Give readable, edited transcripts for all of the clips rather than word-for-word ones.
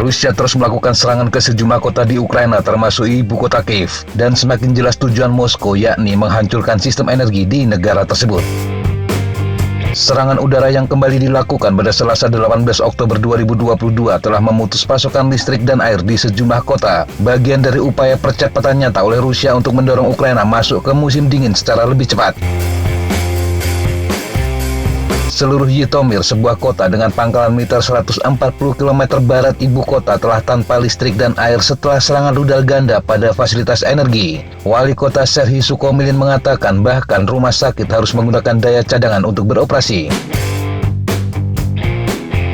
Rusia terus melakukan serangan ke sejumlah kota di Ukraina termasuk ibu kota Kiev, dan semakin jelas tujuan Moskow yakni menghancurkan sistem energi di negara tersebut. Serangan udara yang kembali dilakukan pada Selasa 18 Oktober 2022 telah memutus pasokan listrik dan air di sejumlah kota, bagian dari upaya percepatan nyata oleh Rusia untuk mendorong Ukraina masuk ke musim dingin secara lebih cepat. Seluruh Zhytomyr, sebuah kota dengan pangkalan militer 140 km barat ibu kota, telah tanpa listrik dan air setelah serangan rudal ganda pada fasilitas energi. Wali kota Serhiy Sukhomlin mengatakan bahkan rumah sakit harus menggunakan daya cadangan untuk beroperasi.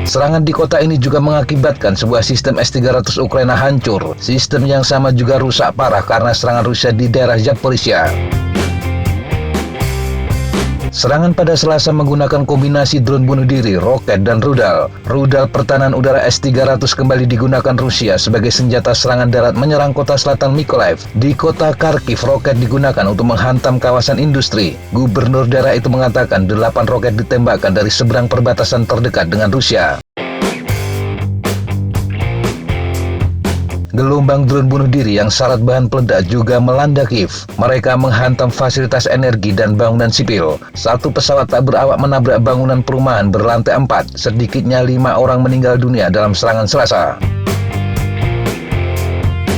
Serangan di kota ini juga mengakibatkan sebuah sistem S-300 Ukraina hancur. Sistem yang sama juga rusak parah karena serangan Rusia di daerah Zaporizhia. Serangan pada Selasa menggunakan kombinasi drone bunuh diri, roket, dan rudal. Rudal pertahanan udara S-300 kembali digunakan Rusia sebagai senjata serangan darat menyerang kota selatan Mykolaiv. Di kota Kharkiv, roket digunakan untuk menghantam kawasan industri. Gubernur daerah itu mengatakan 8 roket ditembakkan dari seberang perbatasan terdekat dengan Rusia. Gelombang drone bunuh diri yang syarat bahan peledak juga melanda Kiev. Mereka menghantam fasilitas energi dan bangunan sipil. Satu pesawat tak berawak menabrak bangunan perumahan berlantai 4. Sedikitnya 5 orang meninggal dunia dalam serangan Selasa.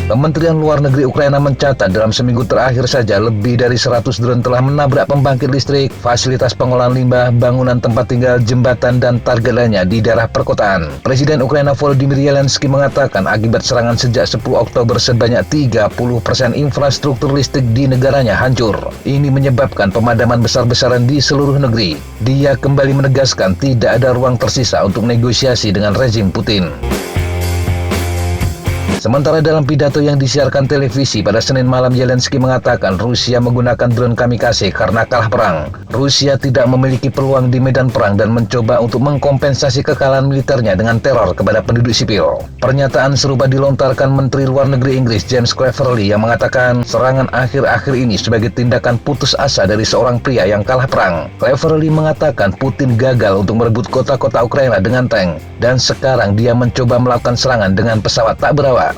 Kementerian Luar Negeri Ukraina mencatat dalam seminggu terakhir saja lebih dari 100 drone telah menabrak pembangkit listrik, fasilitas pengolahan limbah, bangunan tempat tinggal, jembatan, dan target lainnya di daerah perkotaan. Presiden Ukraina Volodymyr Zelensky mengatakan akibat serangan sejak 10 Oktober sebanyak 30% infrastruktur listrik di negaranya hancur. Ini menyebabkan pemadaman besar-besaran di seluruh negeri. Dia kembali menegaskan tidak ada ruang tersisa untuk negosiasi dengan rezim Putin. Sementara dalam pidato yang disiarkan televisi pada Senin malam, Zelensky mengatakan Rusia menggunakan drone kamikaze karena kalah perang. Rusia tidak memiliki peluang di medan perang dan mencoba untuk mengkompensasi kekalahan militernya dengan teror kepada penduduk sipil. Pernyataan serupa dilontarkan Menteri Luar Negeri Inggris James Cleverly yang mengatakan serangan akhir-akhir ini sebagai tindakan putus asa dari seorang pria yang kalah perang. Cleverly mengatakan Putin gagal untuk merebut kota-kota Ukraina dengan tank, dan sekarang dia mencoba melakukan serangan dengan pesawat tak berawak.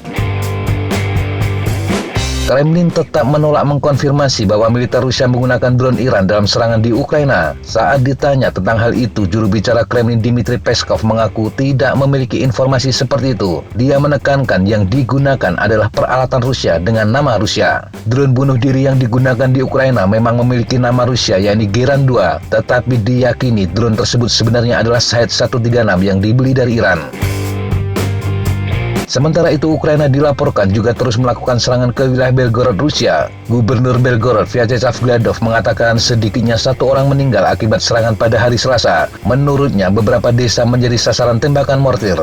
Kremlin tetap menolak mengkonfirmasi bahwa militer Rusia menggunakan drone Iran dalam serangan di Ukraina. Saat ditanya tentang hal itu, juru bicara Kremlin Dmitry Peskov mengaku tidak memiliki informasi seperti itu. Dia menekankan yang digunakan adalah peralatan Rusia dengan nama Rusia. Drone bunuh diri yang digunakan di Ukraina memang memiliki nama Rusia, yakni Geran 2, tetapi diyakini drone tersebut sebenarnya adalah Shahed 136 yang dibeli dari Iran. Sementara itu, Ukraina dilaporkan juga terus melakukan serangan ke wilayah Belgorod, Rusia. Gubernur Belgorod, Vyacheslav Gladov, mengatakan sedikitnya 1 orang meninggal akibat serangan pada hari Selasa. Menurutnya, beberapa desa menjadi sasaran tembakan mortir.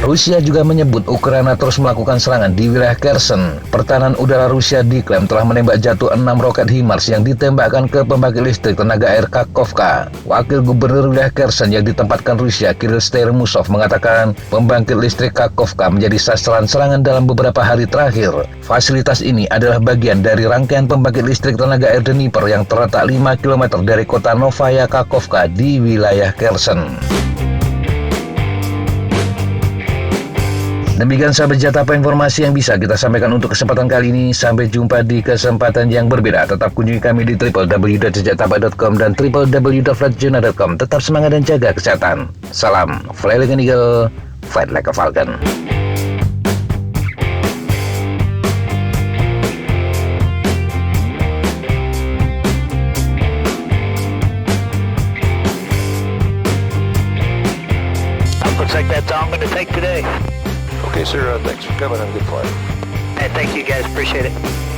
Rusia juga menyebut Ukraina terus melakukan serangan di wilayah Kherson. Pertahanan udara Rusia diklaim telah menembak jatuh 6 roket HIMARS yang ditembakkan ke pembangkit listrik tenaga air Kakhovka. Wakil Gubernur wilayah Kherson yang ditempatkan Rusia, Kirill Stermusov, mengatakan pembangkit listrik Kakhovka menjadi sasaran serangan dalam beberapa hari terakhir. Fasilitas ini adalah bagian dari rangkaian pembangkit listrik tenaga air Dnipro yang terletak 5 km dari kota Novaya Kakhovka di wilayah Kherson. Demikian sahabat Jatapa informasi yang bisa kita sampaikan untuk kesempatan kali ini. Sampai jumpa di kesempatan yang berbeda. Tetap kunjungi kami di www.jatapa.com dan www.flightjournal.com. Tetap semangat dan jaga kesehatan. Salam Fly Like an Eagle, Fight Like a Falcon. Looks like that's all I'm going to take today. Okay, sir. Thanks for coming and good flight. Hey, thank you guys. Appreciate it.